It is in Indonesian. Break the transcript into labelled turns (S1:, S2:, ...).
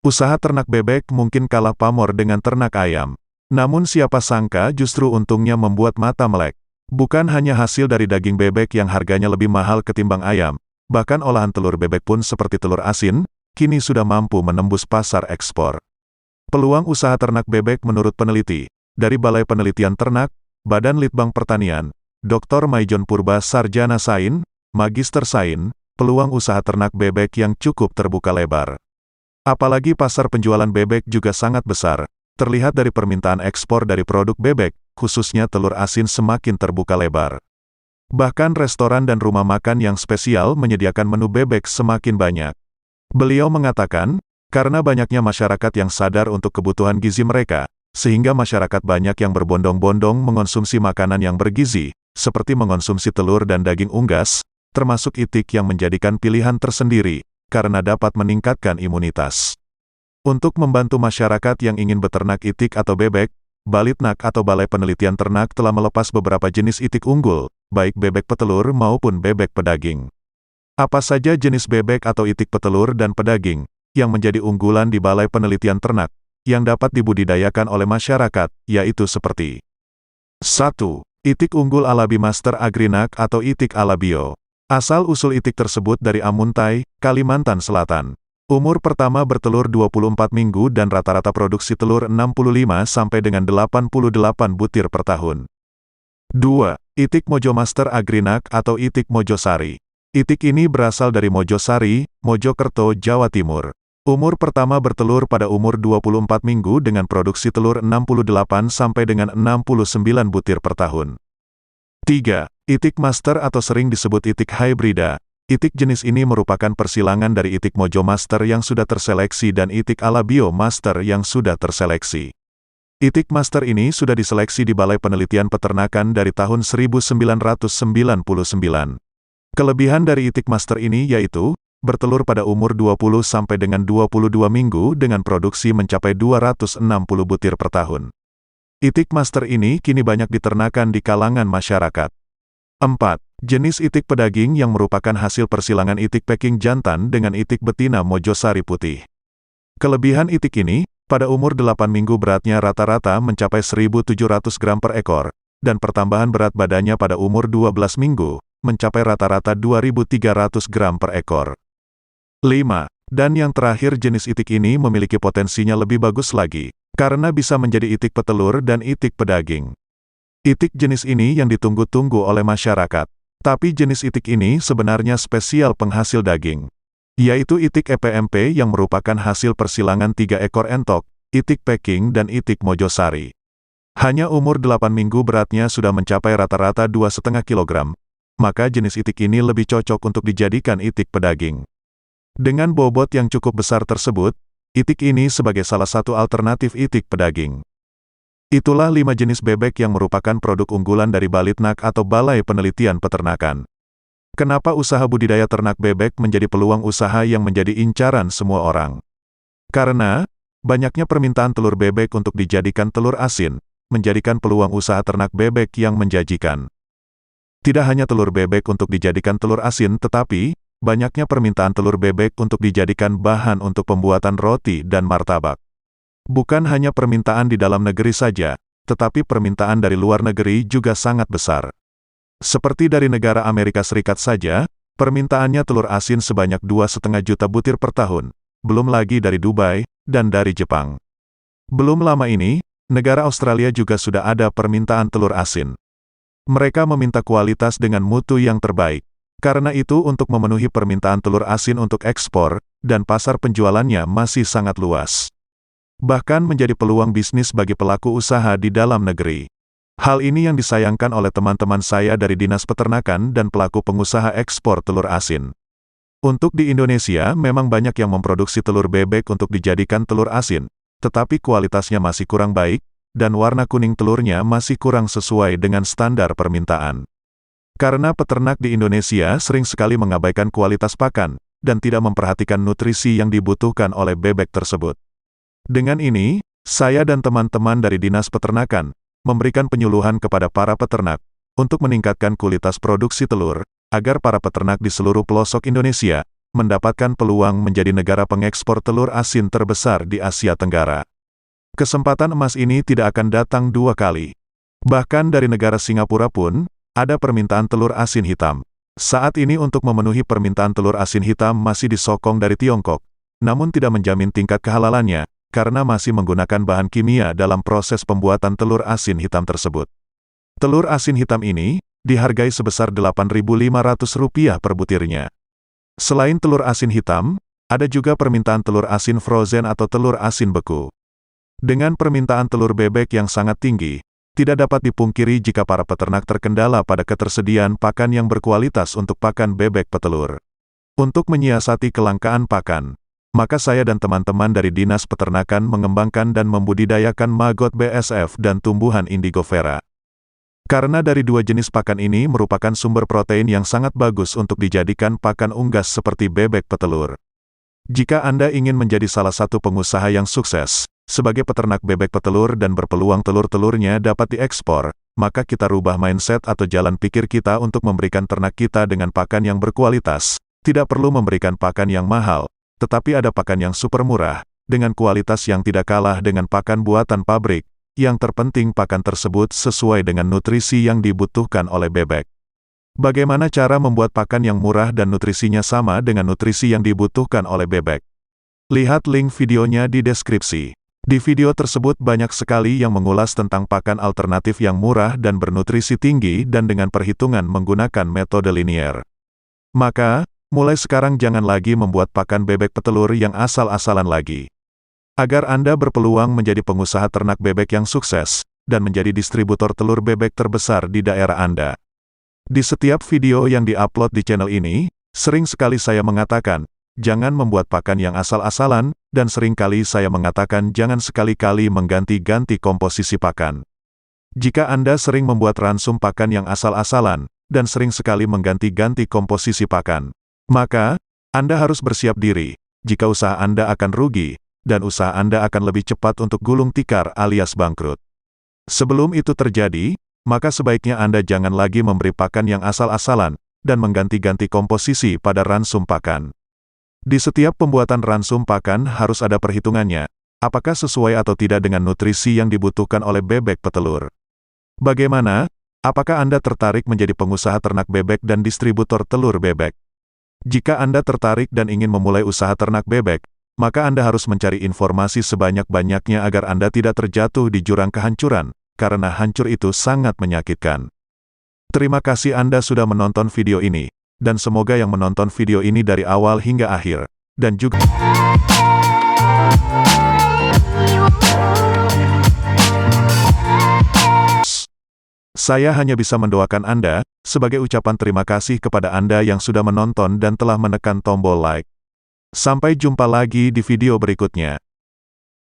S1: Usaha ternak bebek mungkin kalah pamor dengan ternak ayam. Namun siapa sangka justru untungnya membuat mata melek. Bukan hanya hasil dari daging bebek yang harganya lebih mahal ketimbang ayam, bahkan olahan telur bebek pun seperti telur asin, kini sudah mampu menembus pasar ekspor. Peluang usaha ternak bebek menurut peneliti, dari Balai Penelitian Ternak, Badan Litbang Pertanian, Dr. Maijon Purba Sarjana Sain, Magister Sain, peluang usaha ternak bebek yang cukup terbuka lebar. Apalagi pasar penjualan bebek juga sangat besar, terlihat dari permintaan ekspor dari produk bebek, khususnya telur asin semakin terbuka lebar. Bahkan restoran dan rumah makan yang spesial menyediakan menu bebek semakin banyak. Beliau mengatakan, karena banyaknya masyarakat yang sadar untuk kebutuhan gizi mereka, sehingga masyarakat banyak yang berbondong-bondong mengonsumsi makanan yang bergizi, seperti mengonsumsi telur dan daging unggas, termasuk itik yang menjadikan pilihan tersendiri, karena dapat meningkatkan imunitas. Untuk membantu masyarakat yang ingin beternak itik atau bebek, Balitnak atau Balai Penelitian Ternak telah melepas beberapa jenis itik unggul, baik bebek petelur maupun bebek pedaging. Apa saja jenis bebek atau itik petelur dan pedaging yang menjadi unggulan di Balai Penelitian Ternak yang dapat dibudidayakan oleh masyarakat, yaitu seperti 1. Itik unggul Alabi Master Agrinak atau itik Alabio. Asal-usul itik tersebut dari Amuntai, Kalimantan Selatan. Umur pertama bertelur 24 minggu dan rata-rata produksi telur 65 sampai dengan 88 butir per tahun. 2. Itik Mojo Master Agrinak atau itik Mojosari. Itik ini berasal dari Mojosari, Mojokerto, Jawa Timur. Umur pertama bertelur pada umur 24 minggu dengan produksi telur 68 sampai dengan 69 butir per tahun. 3. Itik Master atau sering disebut itik hybrida. Itik jenis ini merupakan persilangan dari itik Mojo Master yang sudah terseleksi dan itik Alabio Master yang sudah terseleksi. Itik Master ini sudah diseleksi di Balai Penelitian Peternakan dari tahun 1999. Kelebihan dari itik Master ini yaitu, bertelur pada umur 20 sampai dengan 22 minggu dengan produksi mencapai 260 butir per tahun. Itik Master ini kini banyak diternakan di kalangan masyarakat. 4. Jenis itik pedaging yang merupakan hasil persilangan itik Peking jantan dengan itik betina Mojosari putih. Kelebihan itik ini, pada umur 8 minggu beratnya rata-rata mencapai 1.700 gram per ekor, dan pertambahan berat badannya pada umur 12 minggu, mencapai rata-rata 2.300 gram per ekor. 5. Dan yang terakhir jenis itik ini memiliki potensinya lebih bagus lagi, karena bisa menjadi itik petelur dan itik pedaging. Itik jenis ini yang ditunggu-tunggu oleh masyarakat. Tapi jenis itik ini sebenarnya spesial penghasil daging. Yaitu itik EPMP yang merupakan hasil persilangan 3 ekor entok, itik Peking dan itik Mojosari. Hanya umur 8 minggu beratnya sudah mencapai rata-rata 2,5 kg. Maka jenis itik ini lebih cocok untuk dijadikan itik pedaging. Dengan bobot yang cukup besar tersebut, itik ini sebagai salah satu alternatif itik pedaging. Itulah 5 jenis bebek yang merupakan produk unggulan dari Balitnak atau Balai Penelitian Peternakan. Kenapa usaha budidaya ternak bebek menjadi peluang usaha yang menjadi incaran semua orang? Karena, banyaknya permintaan telur bebek untuk dijadikan telur asin, menjadikan peluang usaha ternak bebek yang menjanjikan. Tidak hanya telur bebek untuk dijadikan telur asin tetapi, banyaknya permintaan telur bebek untuk dijadikan bahan untuk pembuatan roti dan martabak. Bukan hanya permintaan di dalam negeri saja, tetapi permintaan dari luar negeri juga sangat besar. Seperti dari negara Amerika Serikat saja, permintaannya telur asin sebanyak 2,5 juta butir per tahun, belum lagi dari Dubai, dan dari Jepang. Belum lama ini, negara Australia juga sudah ada permintaan telur asin. Mereka meminta kualitas dengan mutu yang terbaik. Karena itu untuk memenuhi permintaan telur asin untuk ekspor, dan pasar penjualannya masih sangat luas. Bahkan menjadi peluang bisnis bagi pelaku usaha di dalam negeri. Hal ini yang disayangkan oleh teman-teman saya dari Dinas Peternakan dan pelaku pengusaha ekspor telur asin. Untuk di Indonesia memang banyak yang memproduksi telur bebek untuk dijadikan telur asin, tetapi kualitasnya masih kurang baik, dan warna kuning telurnya masih kurang sesuai dengan standar permintaan. Karena peternak di Indonesia sering sekali mengabaikan kualitas pakan, dan tidak memperhatikan nutrisi yang dibutuhkan oleh bebek tersebut. Dengan ini, saya dan teman-teman dari Dinas Peternakan memberikan penyuluhan kepada para peternak untuk meningkatkan kualitas produksi telur, agar para peternak di seluruh pelosok Indonesia mendapatkan peluang menjadi negara pengekspor telur asin terbesar di Asia Tenggara. Kesempatan emas ini tidak akan datang dua kali. Bahkan dari negara Singapura pun, ada permintaan telur asin hitam. Saat ini untuk memenuhi permintaan telur asin hitam masih disokong dari Tiongkok, namun tidak menjamin tingkat kehalalannya, karena masih menggunakan bahan kimia dalam proses pembuatan telur asin hitam tersebut. Telur asin hitam ini dihargai sebesar Rp8.500 per butirnya. Selain telur asin hitam, ada juga permintaan telur asin frozen atau telur asin beku. Dengan permintaan telur bebek yang sangat tinggi, tidak dapat dipungkiri jika para peternak terkendala pada ketersediaan pakan yang berkualitas untuk pakan bebek petelur. Untuk menyiasati kelangkaan pakan, maka saya dan teman-teman dari Dinas Peternakan mengembangkan dan membudidayakan maggot BSF dan tumbuhan Indigofera. Karena dari dua jenis pakan ini merupakan sumber protein yang sangat bagus untuk dijadikan pakan unggas seperti bebek petelur. Jika Anda ingin menjadi salah satu pengusaha yang sukses sebagai peternak bebek petelur dan berpeluang telur-telurnya dapat diekspor, maka kita rubah mindset atau jalan pikir kita untuk memberikan ternak kita dengan pakan yang berkualitas. Tidak perlu memberikan pakan yang mahal, tetapi ada pakan yang super murah, dengan kualitas yang tidak kalah dengan pakan buatan pabrik. Yang terpenting pakan tersebut sesuai dengan nutrisi yang dibutuhkan oleh bebek. Bagaimana cara membuat pakan yang murah dan nutrisinya sama dengan nutrisi yang dibutuhkan oleh bebek? Lihat link videonya di deskripsi. Di video tersebut banyak sekali yang mengulas tentang pakan alternatif yang murah dan bernutrisi tinggi dan dengan perhitungan menggunakan metode linier. Maka, mulai sekarang jangan lagi membuat pakan bebek petelur yang asal-asalan lagi. Agar Anda berpeluang menjadi pengusaha ternak bebek yang sukses, dan menjadi distributor telur bebek terbesar di daerah Anda. Di setiap video yang diupload di channel ini, sering sekali saya mengatakan, jangan membuat pakan yang asal-asalan, dan sering kali saya mengatakan jangan sekali-kali mengganti-ganti komposisi pakan. Jika Anda sering membuat ransum pakan yang asal-asalan, dan sering sekali mengganti-ganti komposisi pakan, maka, Anda harus bersiap diri, jika usaha Anda akan rugi, dan usaha Anda akan lebih cepat untuk gulung tikar alias bangkrut. Sebelum itu terjadi, maka sebaiknya Anda jangan lagi memberi pakan yang asal-asalan, dan mengganti-ganti komposisi pada ransum pakan. Di setiap pembuatan ransum pakan harus ada perhitungannya, apakah sesuai atau tidak dengan nutrisi yang dibutuhkan oleh bebek petelur. Bagaimana? Apakah Anda tertarik menjadi pengusaha ternak bebek dan distributor telur bebek? Jika Anda tertarik dan ingin memulai usaha ternak bebek, maka Anda harus mencari informasi sebanyak-banyaknya agar Anda tidak terjatuh di jurang kehancuran, karena hancur itu sangat menyakitkan. Terima kasih Anda sudah menonton video ini, dan semoga yang menonton video ini dari awal hingga akhir, dan juga saya hanya bisa mendoakan Anda, sebagai ucapan terima kasih kepada Anda yang sudah menonton dan telah menekan tombol like. Sampai jumpa lagi di video berikutnya.